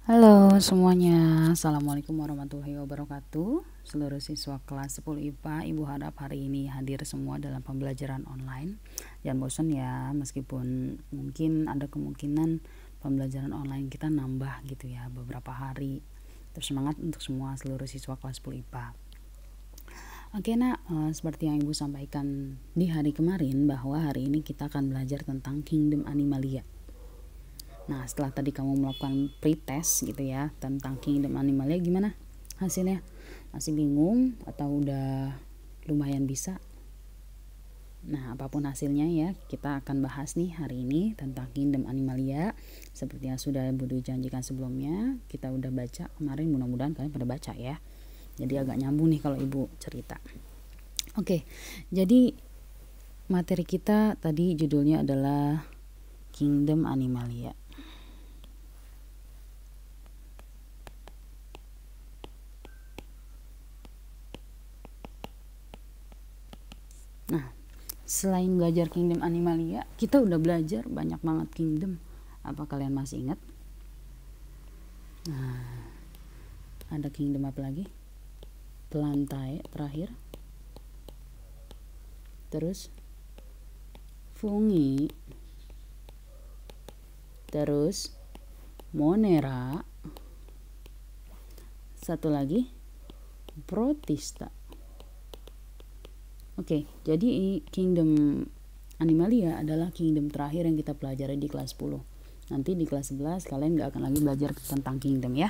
Halo semuanya, Assalamualaikum warahmatullahi wabarakatuh. Seluruh siswa kelas 10 IPA, Ibu harap hari ini hadir semua dalam pembelajaran online. Jangan bosan ya, meskipun mungkin ada kemungkinan pembelajaran online kita nambah gitu ya beberapa hari. Terus semangat untuk semua seluruh siswa kelas 10 IPA. Oke nak, seperti yang Ibu sampaikan di hari kemarin bahwa hari ini kita akan belajar tentang Kingdom Animalia. Nah, setelah tadi kamu melakukan pretest gitu ya tentang Kingdom Animalia, gimana hasilnya? Masih bingung atau udah lumayan bisa? Nah, apapun hasilnya ya, kita akan bahas nih hari ini tentang Kingdom Animalia. Seperti yang sudah Ibu janjikan sebelumnya, kita udah baca kemarin, mudah-mudahan kalian pada baca ya. Jadi agak nyambung nih kalau Ibu cerita. Oke, jadi materi kita tadi judulnya adalah Kingdom Animalia. Nah, selain belajar Kingdom Animalia, kita udah belajar banyak banget kingdom. Apa kalian masih ingat? Nah, ada kingdom apa lagi? Plantae terakhir. Terus Fungi. Terus Monera. Satu lagi Protista. Oke, jadi Kingdom Animalia adalah kingdom terakhir yang kita pelajari di kelas 10. Nanti di kelas 11 kalian gak akan lagi belajar tentang kingdom ya.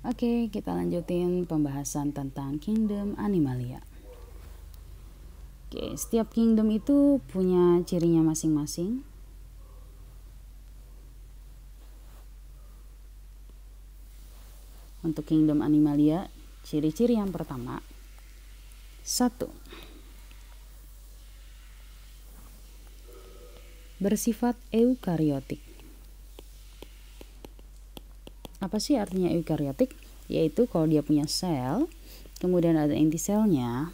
Oke, kita lanjutin pembahasan tentang Kingdom Animalia. Oke, setiap kingdom itu punya cirinya masing-masing. Untuk Kingdom Animalia, ciri-ciri yang pertama, 1. Bersifat eukariotik. Apa sih artinya eukariotik? Yaitu kalau dia punya sel, kemudian ada inti selnya.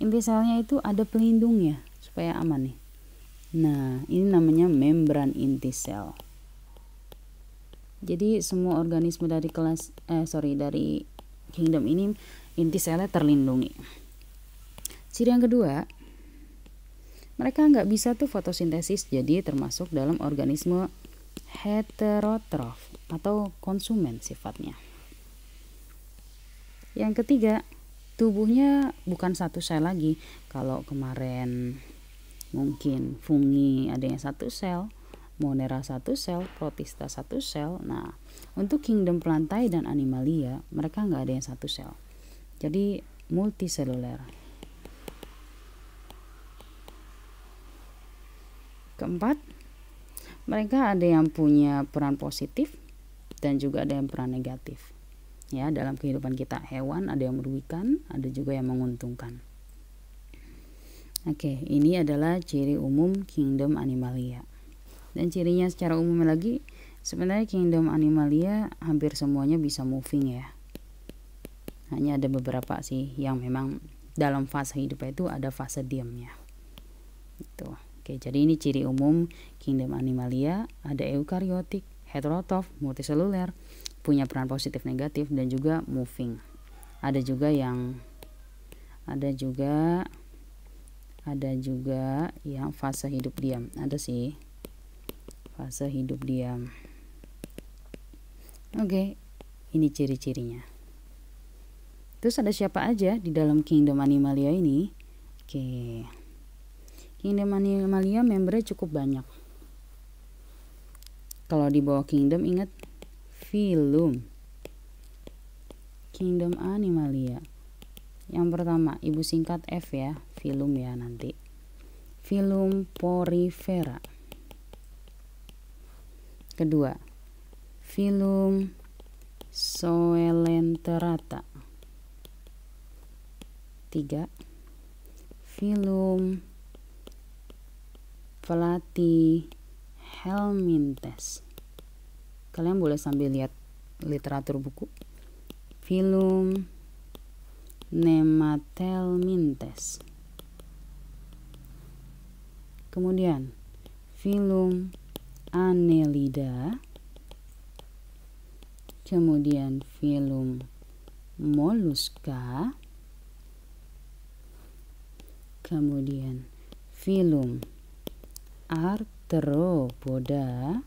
Inti selnya itu ada pelindungnya supaya aman nih. Nah, ini namanya membran inti sel. Jadi semua organisme dari dari kingdom ini inti selnya terlindungi. Ciri yang kedua, mereka nggak bisa tuh fotosintesis, jadi termasuk dalam organisme heterotrof atau konsumen sifatnya. Yang ketiga, tubuhnya bukan satu sel lagi. Kalau kemarin mungkin fungi ada yang satu sel, Monera satu sel, Protista satu sel. Nah, untuk kingdom Plantae dan Animalia, mereka nggak ada yang satu sel. Jadi multiseluler. Keempat, mereka ada yang punya peran positif dan juga ada yang peran negatif. Ya, dalam kehidupan kita hewan ada yang merugikan, ada juga yang menguntungkan. Oke, ini adalah ciri umum Kingdom Animalia. Dan cirinya secara umum lagi, sebenarnya Kingdom Animalia hampir semuanya bisa moving ya. Hanya ada beberapa sih yang memang dalam fase hidupnya itu ada fase diamnya. Itu. Oke, jadi ini ciri umum Kingdom Animalia, ada eukariotik, heterotrof, multiseluler, punya peran positif negatif dan juga moving. Ada juga yang fase hidup diam. Ada sih fase hidup diam. Oke, ini ciri-cirinya. Terus ada siapa aja di dalam Kingdom Animalia ini? Oke. Kingdom Animalia membernya cukup banyak. Kalau di bawah kingdom ingat filum. Kingdom Animalia. Yang pertama, Ibu singkat F ya, filum ya nanti. Filum Porifera. Kedua, filum Coelenterata. 3. Filum Platyhelminthes. Kalian boleh sambil lihat literatur buku. Filum Nemathelminthes. Kemudian filum Annelida. kemudian filum Mollusca, kemudian filum Arthropoda,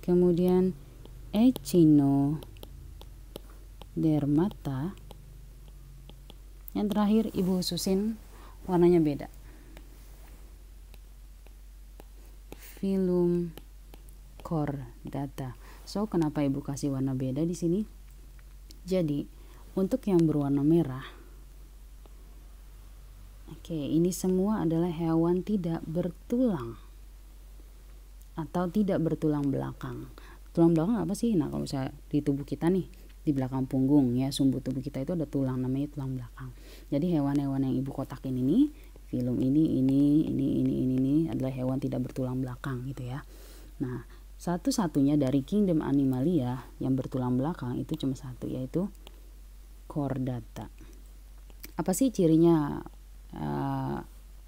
kemudian Echinodermata, yang terakhir Ibu susin warnanya beda, filum Chordata. So kenapa Ibu kasih warna beda di sini? Jadi untuk yang berwarna merah, oke, ini semua adalah hewan tidak bertulang atau tidak bertulang belakang. Tulang belakang apa sih? Nah, kalau misalnya di tubuh kita nih, di belakang punggung ya, sumbu tubuh kita itu ada tulang, namanya tulang belakang. Jadi hewan-hewan yang Ibu kotakin ini, filum ini adalah hewan tidak bertulang belakang gitu ya. Nah, satu-satunya dari kingdom Animalia yang bertulang belakang itu cuma satu, yaitu Chordata. Apa sih cirinya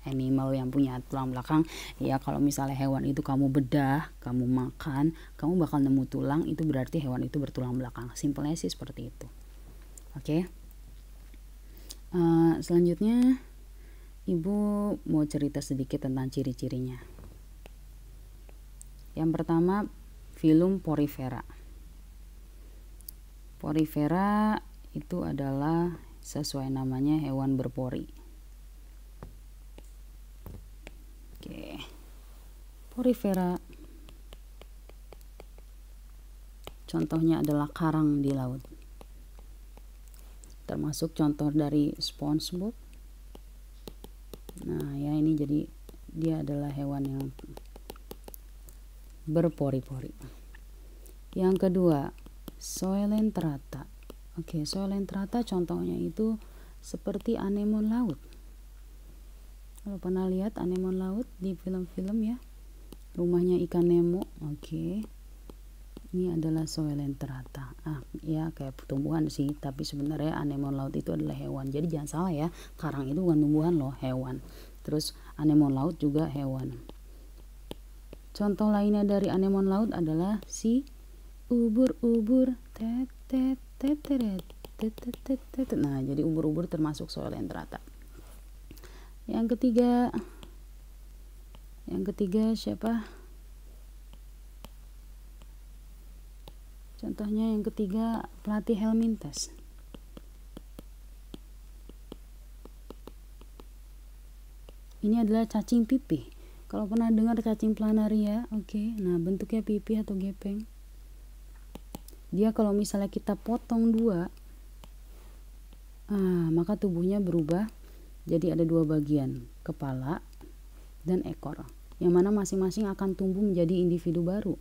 animal yang punya tulang belakang? Ya kalau misalnya hewan itu kamu bedah, kamu makan, kamu bakal nemu tulang, itu berarti hewan itu bertulang belakang. Simpelnya sih seperti itu. Oke. Selanjutnya Ibu mau cerita sedikit tentang ciri-cirinya. Yang pertama, filum Porifera. Porifera itu adalah sesuai namanya hewan berpori. Oke. Porifera contohnya adalah karang di laut. Termasuk contoh dari SpongeBob. Nah, ya ini jadi dia adalah hewan yang berpori-pori. Yang kedua, Coelenterata. Oke, Coelenterata contohnya itu seperti anemon laut. Kalau pernah lihat anemon laut di film-film ya, rumahnya ikan Nemo. Oke, ini adalah Coelenterata. Ya kayak tumbuhan sih, tapi sebenarnya anemon laut itu adalah hewan. Jadi jangan salah ya, karang itu bukan tumbuhan loh, hewan. Terus anemon laut juga hewan. Contoh lainnya dari anemon laut adalah si ubur-ubur. Nah, jadi ubur-ubur termasuk Coelenterata. Yang ketiga siapa? Contohnya yang ketiga Platyhelminthes. Ini adalah cacing pipih. Kalau pernah dengar cacing planaria, oke. Nah, bentuknya pipih atau gepeng. Dia kalau misalnya kita potong dua, maka tubuhnya berubah jadi ada dua bagian, kepala dan ekor. Yang mana masing-masing akan tumbuh menjadi individu baru.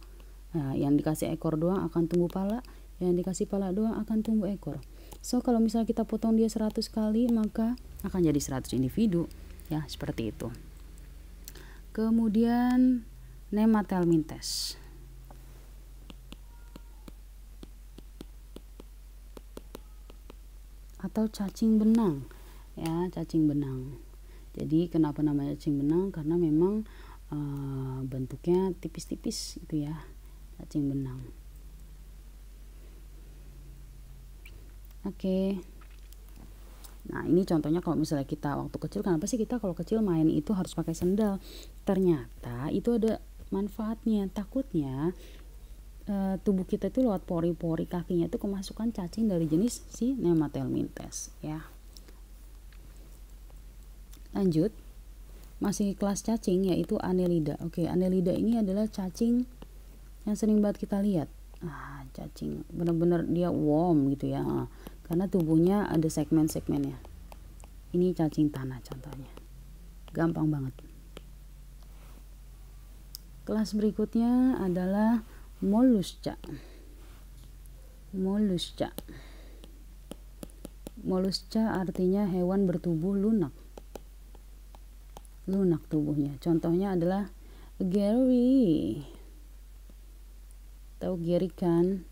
Nah, yang dikasih ekor doang akan tumbuh pala, yang dikasih pala doang akan tumbuh ekor. So, kalau misalnya kita potong dia 100 kali, maka akan jadi 100 individu. Ya, seperti itu. Kemudian Nemathelminthes. Atau cacing benang. Ya, cacing benang. Jadi kenapa namanya cacing benang? Karena memang bentuknya tipis-tipis itu ya, cacing benang. Oke. Nah, ini contohnya kalau misalnya kita waktu kecil, kenapa sih kita kalau kecil main itu harus pakai sendal? Ternyata itu ada manfaatnya. Takutnya tubuh kita itu lewat pori-pori kakinya itu kemasukan cacing dari jenis si Nemathelminthes ya. Lanjut, masih kelas cacing yaitu Annelida. Oke, Annelida ini adalah cacing yang sering banget kita lihat. Cacing benar-benar dia worm gitu ya. Karena tubuhnya ada segmen-segmennya. Ini cacing tanah contohnya. Gampang banget. Kelas berikutnya adalah Mollusca. Mollusca. Mollusca artinya hewan bertubuh lunak. Lunak tubuhnya. Contohnya adalah Gary. Tahu Gary kan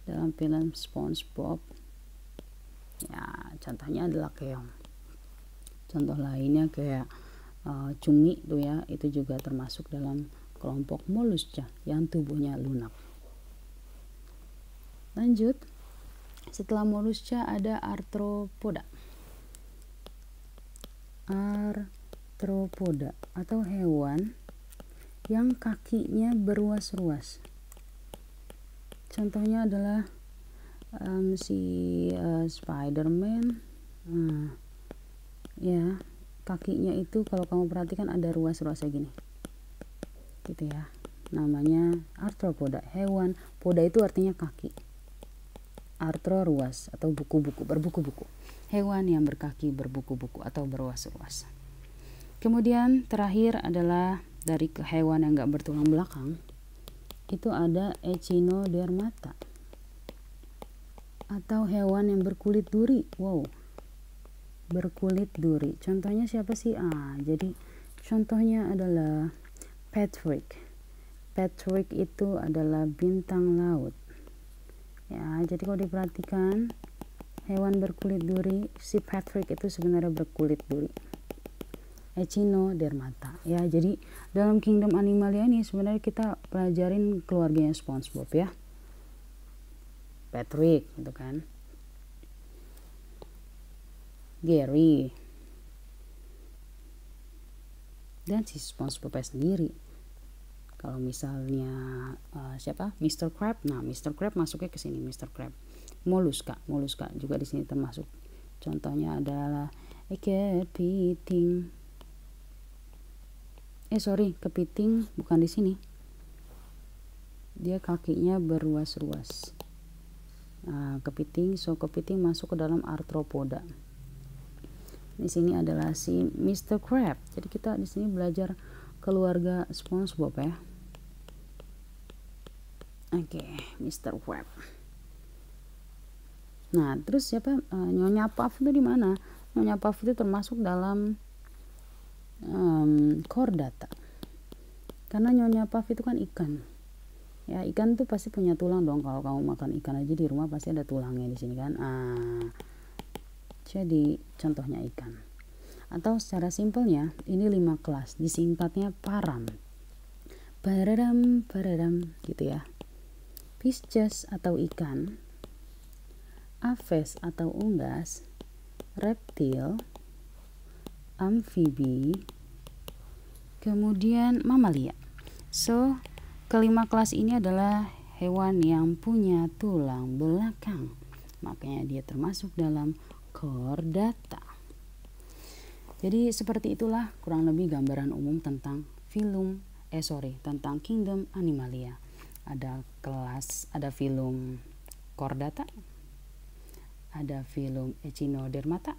dalam film SpongeBob? Ya, contohnya adalah keong. Contoh lainnya kayak cumi tuh ya, itu juga termasuk dalam kelompok Mollusca yang tubuhnya lunak. Lanjut, setelah Mollusca ada Arthropoda. Arthropoda atau hewan yang kakinya berruas-ruas. Contohnya adalah Spider-Man. Ya, kakinya itu kalau kamu perhatikan ada ruas-ruasnya gini, gitu ya. Namanya arthropoda. Hewan, poda itu artinya kaki. Arthro ruas atau buku-buku, berbuku-buku. Hewan yang berkaki berbuku-buku atau berruas-ruas. Kemudian terakhir adalah dari hewan yang gak bertulang belakang, itu ada Echinodermata atau hewan yang berkulit duri. Wow, berkulit duri. Contohnya siapa sih? Jadi contohnya adalah Patrick. Patrick itu adalah bintang laut. Ya, jadi kalau diperhatikan hewan berkulit duri, si Patrick itu sebenarnya berkulit duri. Echinodermata. Ya, jadi dalam Kingdom Animalia ini sebenarnya kita pelajarin keluarganya SpongeBob ya. Patrick gitu kan. Gary. Dan si SpongeBob sendiri. Kalau misalnya siapa? Mr. Crab. Nah, Mr. Crab masuknya ke sini, Mr. Crab. Mollusca juga di sini termasuk. Contohnya adalah kepiting. Kepiting bukan di sini. Dia kakinya berruas-ruas. Kepiting masuk ke dalam arthropoda. Di sini adalah si Mr. Crab. Jadi kita di sini belajar keluarga SpongeBob ya. Oke, Mr. Crab. Nah, terus siapa? Nyonya Puff itu di mana? Nyonya Puff itu termasuk dalam chordata. Karena Nyonya Puff itu kan ikan. Ya, ikan tuh pasti punya tulang dong. Kalau kamu makan ikan aja di rumah pasti ada tulangnya di sini kan. Jadi contohnya ikan. Atau secara simpelnya ini 5 kelas, disingkatnya param. Paradam gitu ya. Pisces atau ikan, aves atau unggas, reptil, amfibi, kemudian mamalia. So, kelima kelas ini adalah hewan yang punya tulang belakang. Makanya dia termasuk dalam chordata. Jadi seperti itulah kurang lebih gambaran umum tentang tentang Kingdom Animalia. Ada filum chordata, ada filum Echinodermata,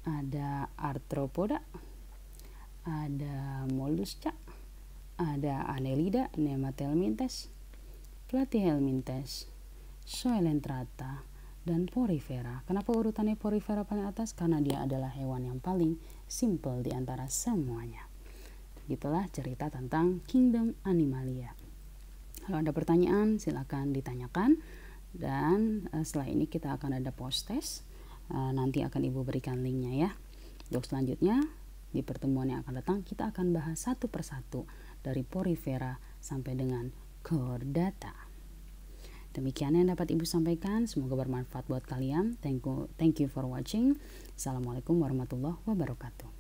ada arthropoda, ada Mollusca, ada Annelida, Nemathelminthes, Platyhelminthes, Coelenterata, dan Porifera. Kenapa urutannya Porifera paling atas? Karena dia adalah hewan yang paling simple di antara semuanya. Begitulah cerita tentang Kingdom Animalia. Kalau ada pertanyaan silakan ditanyakan, dan setelah ini kita akan ada post test. Nanti akan Ibu berikan linknya ya. Untuk selanjutnya di pertemuan yang akan datang kita akan bahas satu persatu dari Porifera sampai dengan chordata. Demikian yang dapat Ibu sampaikan, semoga bermanfaat buat kalian. Thank you for watching. Assalamualaikum warahmatullahi wabarakatuh.